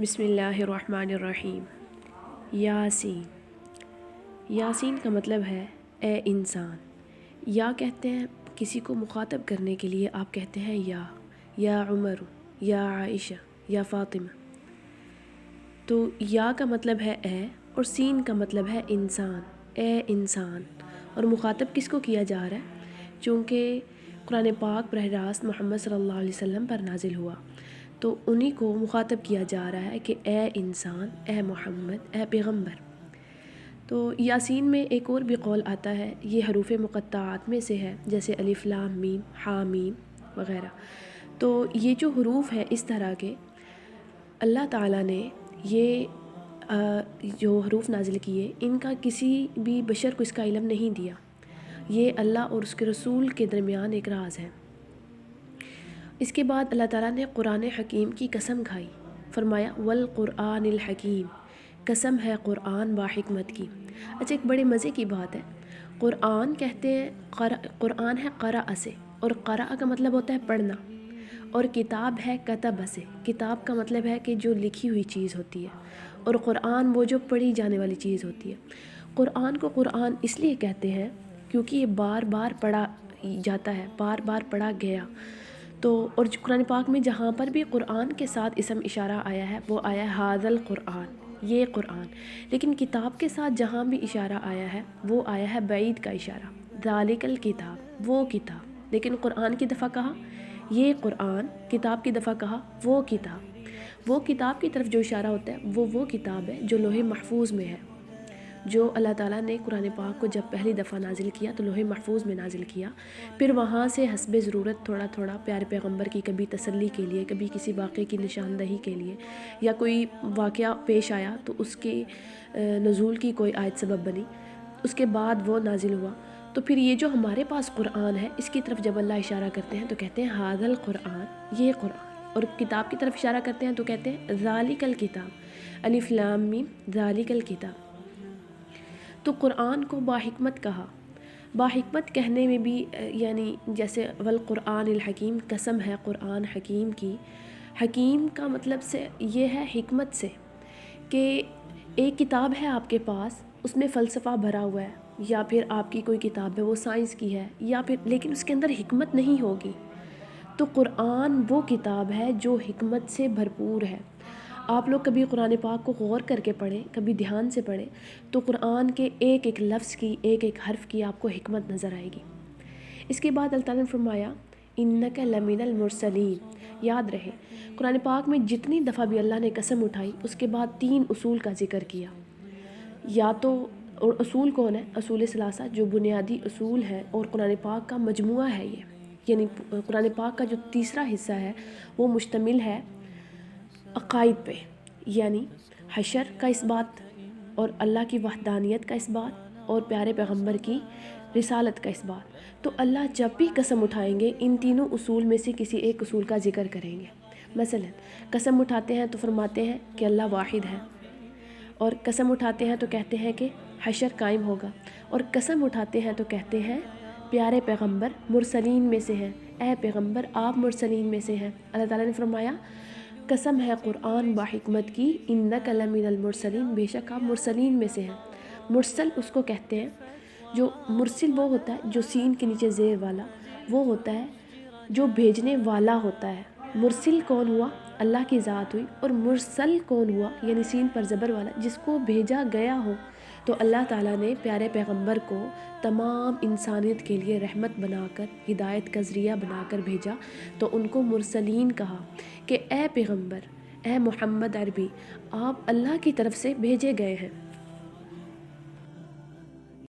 بسم اللہ الرحمن الرحیم۔ یاسین۔ یاسین کا مطلب ہے اے انسان۔ یا کہتے ہیں کسی کو مخاطب کرنے کے لیے، آپ کہتے ہیں یا عمر، یا عائشہ، یا فاطمہ۔ تو یا کا مطلب ہے اے، اور سین کا مطلب ہے انسان، اے انسان۔ اور مخاطب کس کو کیا جا رہا ہے؟ چونکہ قرآن پاک براہ راست محمد صلی اللہ علیہ وسلم پر نازل ہوا، تو انہی کو مخاطب کیا جا رہا ہے کہ اے انسان، اے محمد، اے پیغمبر۔ تو یاسین میں ایک اور بھی قول آتا ہے، یہ حروف مقطعات میں سے ہے، جیسے الف لام میم، حا میم وغیرہ۔ تو یہ جو حروف ہیں اس طرح کے، اللہ تعالیٰ نے یہ جو حروف نازل کیے، ان کا کسی بھی بشر کو اس کا علم نہیں دیا۔ یہ اللہ اور اس کے رسول کے درمیان ایک راز ہے۔ اس کے بعد اللہ تعالیٰ نے قرآن حکیم کی قسم کھائی، فرمایا والقرآن الحکیم، قسم ہے قرآن با حکمت کی۔ اچھا، ایک بڑے مزے کی بات ہے، قرآن کہتے ہیں قرآن ہے قرأ سے، اور قرأ کا مطلب ہوتا ہے پڑھنا، اور کتاب ہے کتب سے، کتاب کا مطلب ہے کہ جو لکھی ہوئی چیز ہوتی ہے، اور قرآن وہ جو پڑھی جانے والی چیز ہوتی ہے۔ قرآن کو قرآن اس لیے کہتے ہیں کیونکہ یہ بار بار پڑھا جاتا ہے، بار بار پڑھا گیا۔ تو اور قرآن پاک میں جہاں پر بھی قرآن کے ساتھ اسم اشارہ آیا ہے، وہ آیا ہے ھذا القرآن، یہ قرآن۔ لیکن کتاب کے ساتھ جہاں بھی اشارہ آیا ہے، وہ آیا ہے بعید کا اشارہ، ذالک الکتاب، وہ کتاب۔ لیکن قرآن کی دفعہ کہا یہ قرآن، کتاب کی دفعہ کہا وہ کتاب۔ وہ کتاب کی طرف جو اشارہ ہوتا ہے وہ کتاب ہے جو لوح محفوظ میں ہے، جو اللہ تعالیٰ نے قرآن پاک کو جب پہلی دفعہ نازل کیا تو لوح محفوظ میں نازل کیا، پھر وہاں سے حسب ضرورت تھوڑا تھوڑا پیارے پیغمبر کی کبھی تسلی کے لیے، کبھی کسی واقعے کی نشاندہی کے لیے، یا کوئی واقعہ پیش آیا تو اس کے نزول کی کوئی آیت سبب بنی، اس کے بعد وہ نازل ہوا۔ تو پھر یہ جو ہمارے پاس قرآن ہے، اس کی طرف جب اللہ اشارہ کرتے ہیں تو کہتے ہیں ھذا القرآن، یہ قرآن۔ اور کتاب کی طرف اشارہ کرتے ہیں تو کہتے ہیں ذالک الکتاب، الف لام میم، ذالک الکتاب۔ تو قرآن کو باحکمت کہا۔ باحکمت کہنے میں بھی یعنی جیسے والقرآن الحکیم، قسم ہے قرآن حکیم کی۔ حکیم کا مطلب سے یہ ہے حکمت سے، کہ ایک کتاب ہے آپ کے پاس، اس میں فلسفہ بھرا ہوا ہے، یا پھر آپ کی کوئی کتاب ہے وہ سائنس کی ہے، یا پھر لیکن اس کے اندر حکمت نہیں ہوگی۔ تو قرآن وہ کتاب ہے جو حکمت سے بھرپور ہے۔ آپ لوگ کبھی قرآن پاک کو غور کر کے پڑھیں، کبھی دھیان سے پڑھیں، تو قرآن کے ایک ایک لفظ کی، ایک ایک حرف کی آپ کو حکمت نظر آئے گی۔ اس کے بعد اللہ تعالیٰ نے فرمایا انک لمن المرسلین۔ یاد رہے، قرآن پاک میں جتنی دفعہ بھی اللہ نے قسم اٹھائی، اس کے بعد 3 اصول کا ذکر کیا۔ یا تو، اور اصول کون ہے؟ اصول ثلاثہ، جو بنیادی اصول ہے اور قرآن پاک کا مجموعہ ہے یہ، یعنی قرآن پاک کا جو تیسرا حصہ ہے وہ مشتمل ہے عقائد پہ، یعنی حشر کا اس بات، اور اللہ کی وحدانیت کا اس بات، اور پیارے پیغمبر کی رسالت کا اس بات۔ تو اللہ جب بھی قسم اٹھائیں گے، ان تینوں اصول میں سے کسی ایک اصول کا ذکر کریں گے۔ مثلا قسم اٹھاتے ہیں تو فرماتے ہیں کہ اللہ واحد ہے، اور قسم اٹھاتے ہیں تو کہتے ہیں کہ حشر قائم ہوگا، اور قسم اٹھاتے ہیں تو کہتے ہیں پیارے پیغمبر مرسلین میں سے ہیں، اے پیغمبر آپ مرسلین میں سے ہیں۔ اللہ تعالیٰ نے فرمایا قسم ہے قرآن باحکمت کی، انک لمن المرسلین، بے شک آپ مرسلین میں سے ہیں۔ مرسل اس کو کہتے ہیں، جو مرسل وہ ہوتا ہے جو سین کے نیچے زیر والا، وہ ہوتا ہے جو بھیجنے والا ہوتا ہے۔ مرسل کون ہوا؟ اللہ کی ذات ہوئی۔ اور مرسل کون ہوا؟ یعنی سین پر زبر والا، جس کو بھیجا گیا ہو۔ تو اللہ تعالیٰ نے پیارے پیغمبر کو تمام انسانیت کے لیے رحمت بنا کر، ہدایت کا ذریعہ بنا کر بھیجا، تو ان کو مرسلین کہا کہ اے پیغمبر، اے محمد عربی، آپ اللہ کی طرف سے بھیجے گئے ہیں۔